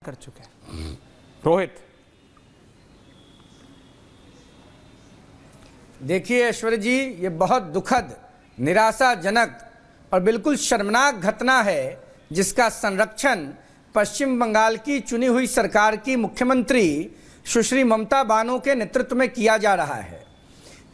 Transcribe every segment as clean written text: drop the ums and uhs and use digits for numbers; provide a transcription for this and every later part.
कर चुके हैं। रोहित, देखिए ऐश्वर्य जी, ये बहुत दुखद, निराशाजनक और बिल्कुल शर्मनाक घटना है जिसका संरक्षण पश्चिम बंगाल की चुनी हुई सरकार की मुख्यमंत्री सुश्री ममता बानो के नेतृत्व में किया जा रहा है।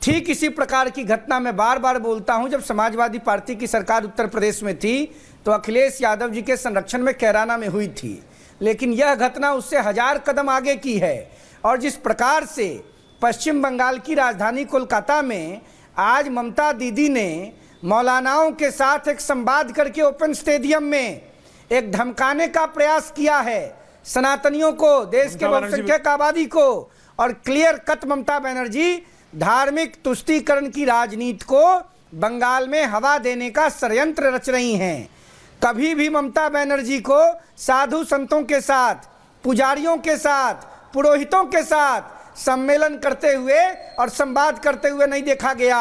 ठीक इसी प्रकार की घटना मैं बार बार बोलता हूं, जब समाजवादी पार्टी की सरकार उत्तर प्रदेश में थी तो अखिलेश यादव जी के संरक्षण में कैराना में हुई थी, लेकिन यह घटना उससे 1000 कदम आगे की है। और जिस प्रकार से पश्चिम बंगाल की राजधानी कोलकाता में आज ममता दीदी ने मौलानाओं के साथ एक संवाद करके ओपन स्टेडियम में एक धमकाने का प्रयास किया है सनातनियों को, देश के बहुसंख्यक आबादी को, और क्लियर कट ममता बनर्जी धार्मिक तुष्टीकरण की राजनीति को बंगाल में हवा देने का षड्यंत्र रच रही हैं। कभी भी ममता बनर्जी को साधु संतों के साथ, पुजारियों के साथ, पुरोहितों के साथ सम्मेलन करते हुए और संवाद करते हुए नहीं देखा गया।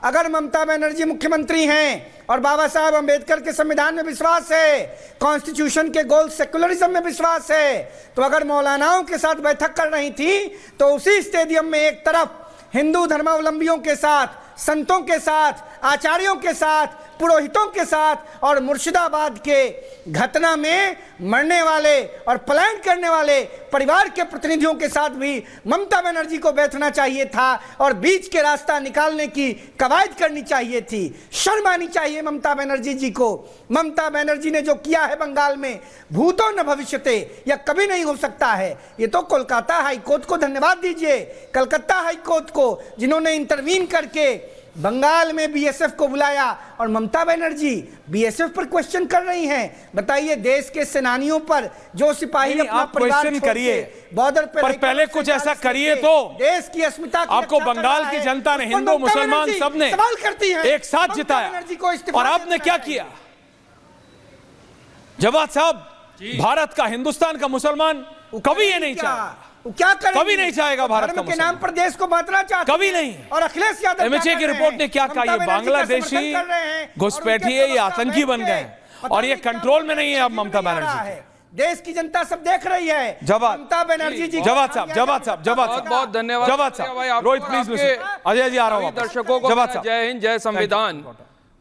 अगर ममता बनर्जी मुख्यमंत्री हैं और बाबा साहब अंबेडकर के संविधान में विश्वास है, कॉन्स्टिट्यूशन के गोल सेकुलरिज्म में विश्वास है, तो अगर मौलानाओं के साथ बैठक कर रही थी तो उसी स्टेडियम में एक तरफ हिंदू धर्मावलंबियों के साथ, संतों के साथ, आचार्यों के साथ, पुरोहितों के साथ और मुर्शिदाबाद के घटना में मरने वाले और पलायन करने वाले परिवार के प्रतिनिधियों के साथ भी ममता बनर्जी को बैठना चाहिए था और बीच के रास्ता निकालने की कवायद करनी चाहिए थी। शर्म आनी चाहिए ममता बनर्जी जी को। ममता बनर्जी ने जो किया है बंगाल में, भूतो न भविष्यते, यह कभी नहीं हो सकता है। ये तो कोलकाता हाईकोर्ट को धन्यवाद दीजिए, कलकत्ता हाईकोर्ट को, जिन्होंने इंटरवीन करके बंगाल में बीएसएफ को बुलाया और ममता बनर्जी बीएसएफ पर क्वेश्चन कर रही हैं। बताइए, देश के सेनानियों पर जो सिपाही अपना परिवार क्वेश्चन करिए, बॉर्डर पर पहले कुछ ऐसा करिए तो देश की अस्मिता आपको बंगाल की जनता ने, हिंदू मुसलमान सबने सवाल करती है, एक साथ जिताया और आपने क्या किया? जवाद साहब, भारत का, हिंदुस्तान का मुसलमान कभी ये नहीं चाहा, क्या करें? कभी नहीं चाहेगा भारत धर्म के नाम पर देश को बांटना चाहते, कभी नहीं। और अखिलेश यादव एमएचए की रिपोर्ट ने क्या कहा? ये बांग्लादेशी घुसपैठिए, ये आतंकी बन गए और ये कंट्रोल में नहीं है अब ममता बनर्जी। देश की जनता सब देख रही है। जवाब ममता बनर्जी जी, जवाब साहब, बहुत धन्यवाद। जवाब साहब, रोहित प्लीज, अजय जी आ रहा हूं। दर्शकों को जय हिंद, जय संविधान।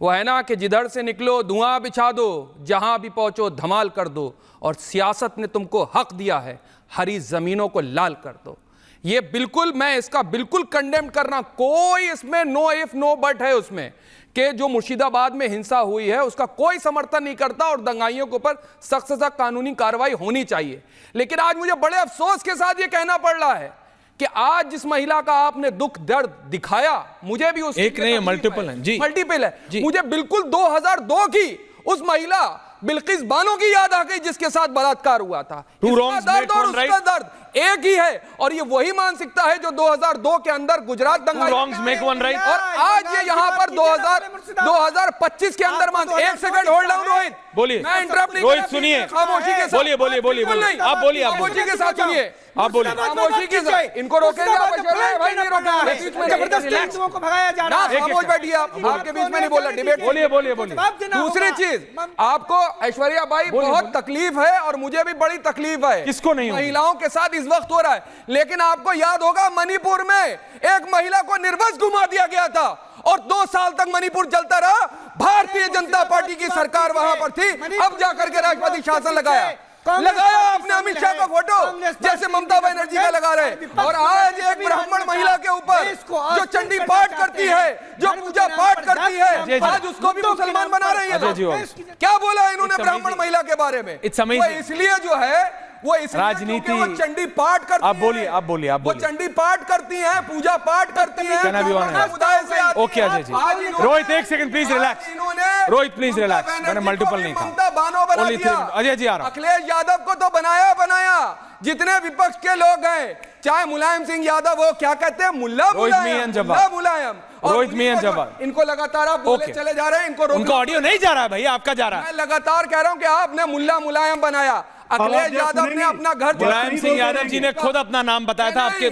वो है ना कि जिधर से निकलो धुआं बिछा दो, जहां भी पहुंचो धमाल कर दो, और सियासत ने तुमको हक दिया है, हरी जमीनों को लाल कर दो। ये बिल्कुल, मैं इसका बिल्कुल कंडेम करना, कोई इसमें नो इफ नो बट है उसमें, कि जो मुर्शिदाबाद में हिंसा हुई है उसका कोई समर्थन नहीं करता और दंगाइयों के ऊपर सख्त से सख्त कानूनी कार्रवाई होनी चाहिए। लेकिन आज मुझे बड़े अफसोस के साथ ये कहना पड़ रहा है कि आज जिस महिला का आपने दुख दर्द दिखाया, मुझे भी उस एक नहीं, मल्टीपल है जी, मल्टीपल है जी। मुझे बिल्कुल 2002 की उस महिला बिल्किस बानो की याद आ गई जिसके साथ बलात्कार हुआ था। दर्द और उसका दर्द एक ही है, और ये वही मानसिकता है जो 2002 के अंदर गुजरात दंगा और आज ये यहाँ पर 2025 के अंदर एक सेकंड होल्ड डाउन रोहित, बोलिए, मैं इंटरप्ट नहीं, रोहित सुनिए, खामोशी के साथ बोलिए, आप बोलिए, खामोशी के साथ सुनिए, आप बोलिए, खामोशी के साथ। इनको रोकेंगे आप? भाई नहीं रोका है, बीच में जबरदस्ती हिंदुओं को भगाया जा रहा है। खामोश बैठिए आप, आपके बीच में नहीं बोला, डिबेट। बोलिए। दूसरी चीज, आपको ऐश्वर्या भाई बहुत तकलीफ है और मुझे भी बड़ी तकलीफ है, किसको नहीं? महिलाओं के साथ इस वक्त हो रहा है। लेकिन आपको याद होगा मणिपुर में एक महिला को निर्वस्त्र घुमा दिया गया था और 2 साल तक मणिपुर चलता रहा। भारतीय जनता पार्टी की सरकार वहां पर थी, अब जाकर के राष्ट्रपति शासन लगाया आपने अमित शाह का फोटो, जैसे ममता बनर्जी का लगा रहे। और आज एक ब्राह्मण महिला के ऊपर जो चंडी पाठ करती है, जो पूजा पाठ करती है, आज उसको भी मुसलमान बना रही है। क्या बोला इन्होंने ब्राह्मण महिला के बारे में? इसलिए जो है वो राजनीति, वो चंडी पाठ करती आप बोलिए, वो चंडी पाठ करती हैं, पूजा पाठ करती हैं, समुदाय से। ओके अजय जी, रोहित एक second please relax, Rohit please relax, मैंने मल्टीपल नहीं कहा। ममता बानो बना दिया, अजय जी आ रहा हूं। अखिलेश यादव को तो बनाया, जितने विपक्ष के लोग हैं, चाहे मुलायम सिंह यादव हो, क्या कहते हैं, मुल्ला मुलायम, रोहित मियां जवाब, इनको लगातार आप बोले चले जा रहे हैं, उनका ऑडियो नहीं जा रहा है भाई, आपका जा रहा है। मैं लगातार कह रहा हूं कि आपने मुल्ला मुलायम बनाया। अखिलेश यादव ने अपना घर मुलायम सिंह यादव जी ने खुद अपना नाम बताया था। आपके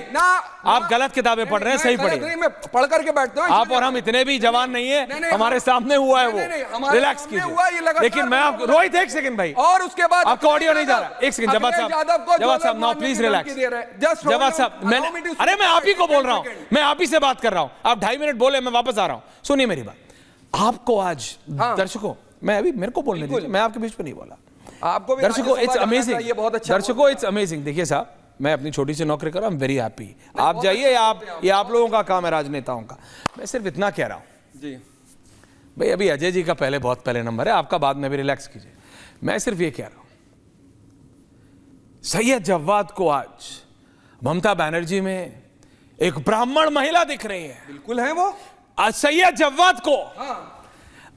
आप गलत किताबें पढ़ रहे हैं, सही पढ़िए। मैं पढ़ करके बैठता हूँ। आप और हम इतने भी जवान नहीं है, हमारे सामने हुआ है वो, रिलैक्स कीजिए। लेकिन मैं आपको रोहित एक सेकंड भाई, और उसके बाद आपका ऑडियो नहीं जा रहा। एक सेकंड जवाब साहब नाउ प्लीज रिलैक्स। जवाब साहब मैंने, अरे मैं आप ही को बोल रहा हूं, मैं आप ही से बात कर रहा हूं। आप 2.5 मिनट बोले, मैं वापस आ रहा हूं। सुनिए मेरी बात। आपको आज दर्शकों, मैं अभी मेरे को बोलने दीजिए, मैं आपके बीच में नहीं बोला। आपको भी दर्शकों इट्स अमेजिंग, ये बहुत अच्छा। दर्शकों इट्स अमेजिंग। देखिए साहब, मैं अपनी छोटी सी नौकरी कर रहा हूं, आई एम वेरी हैप्पी। आप जाइए, आप लोगों का काम है, राजनेताओं का। मैं सिर्फ इतना कह रहा हूं जी भाई, अभी अजय जी का बहुत पहले नंबर है, आपका बाद में भी रिलैक्स कीजिए। मैं सिर्फ ये कह रहा हूं, सैयद जव्वाद को आज ममता बनर्जी में एक ब्राह्मण महिला दिख रही है। बिल्कुल है वो आज सैयद जव्वाद को।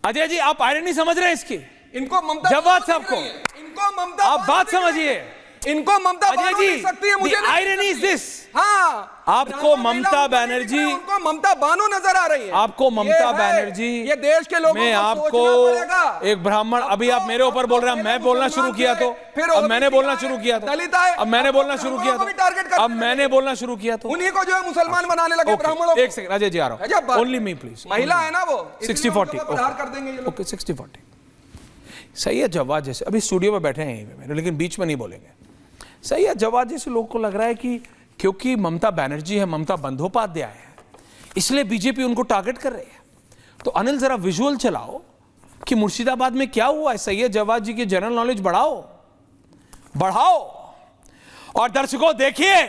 अजय जी आप आयरनी समझ रहे हैं इसकी? इनको ममता जव्वाद साहब को इनको ममता आप बात समझिए। इनको ममता अजय जी सकती है मुझे। आयरनी इज दिस, हाँ, आपको ममता बनर्जी, उनको ममता बानो नजर आ रही है। आपको ममता बनर्जी, ये देश के लोगों मैं को आपको सोचना पड़ेगा। एक ब्राह्मण, अभी आप मेरे ऊपर बोल रहे हैं, मैं बोलना शुरू किया तो फिर अब मैंने बोलना शुरू किया तो दलित आए, अब मैंने बोलना शुरू किया ब्राह्मणों को भी टारगेट तो करते अब मैंने बोलना शुरू किया तो उन्हीं को जो है मुसलमान बनाने लगे ब्राह्मणों को। एक सेकंड अजय जी आ रहा हूं, ओनली मी प्लीज। महिला है ना वो, 60-40 कर देंगे ये लोग। ओके 60-40। सैयद जवाद जैसे, अभी स्टूडियो में बैठे हैं यहीं पे मेरे, लेकिन बीच में नहीं बोलेंगे। सैयद जवाद जैसे लोगों को लग रहा है कि क्योंकि ममता बनर्जी है, ममता बंदोपाध्याय है, इसलिए बीजेपी उनको टारगेट कर रही है। तो अनिल जरा विजुअल चलाओ कि मुर्शिदाबाद में क्या हुआ है। सैयद जवाद जी की जनरल नॉलेज बढ़ाओ। और दर्शकों देखिए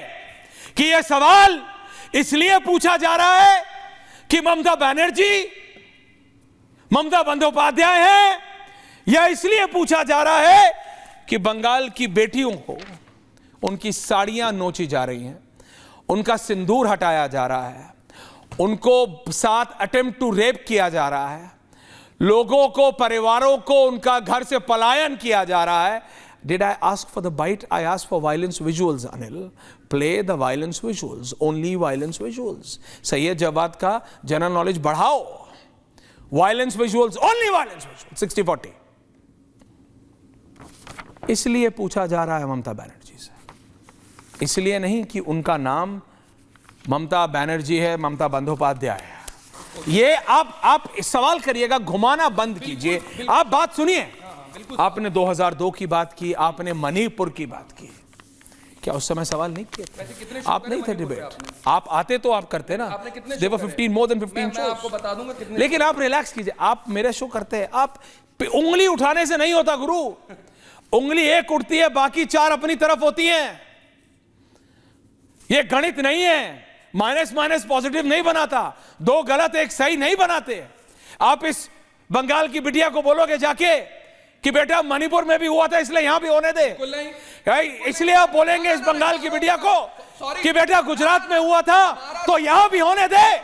कि यह सवाल इसलिए पूछा जा रहा है कि ममता बनर्जी ममता बंदोपाध्याय है, यह इसलिए पूछा जा रहा है कि बंगाल की बेटियों को उनकी साड़ियां नोची जा रही हैं, उनका सिंदूर हटाया जा रहा है, उनको साथ अटेम्प्ट टू रेप किया जा रहा है, लोगों को, परिवारों को उनका घर से पलायन किया जा रहा है। Did I ask for the bite? I asked for violence visuals, Anil. Play the violence visuals. Only violence visuals. Syed Jawad का जनरल नॉलेज बढ़ाओ। Violence visuals, only violence visuals. 60-40. इसलिए पूछा जा रहा है ममता बनर्जी से, इसलिए नहीं कि उनका नाम ममता बनर्जी है, ममता बंदोपाध्याय है। ये आप सवाल करिएगा, घुमाना बंद कीजिए। आप बात सुनिए। आपने 2002 की बात की, आपने मणिपुर की बात की, क्या उस समय सवाल नहीं किए? आप नहीं थे डिबेट, आप आते तो आप करते ना। देवर 15 more than 15 मैं आपको बता दूंगा कितने। लेकिन आप रिलैक्स कीजिए, आप मेरे शो करते हैं, आप उंगली उठाने से नहीं होता गुरु। उंगली एक उठती है, बाकी 4 अपनी तरफ होती हैं। ये गणित नहीं है, माइनस माइनस पॉजिटिव नहीं बनाता, 2 गलत 1 सही नहीं बनाते। आप इस बंगाल की बिटिया को बोलोगे जाके कि बेटा मणिपुर में भी हुआ था इसलिए यहां भी होने दे, इसलिए आप बोलेंगे इस बंगाल की बिटिया को कि बेटा गुजरात में हुआ था तो यहां भी होने दे।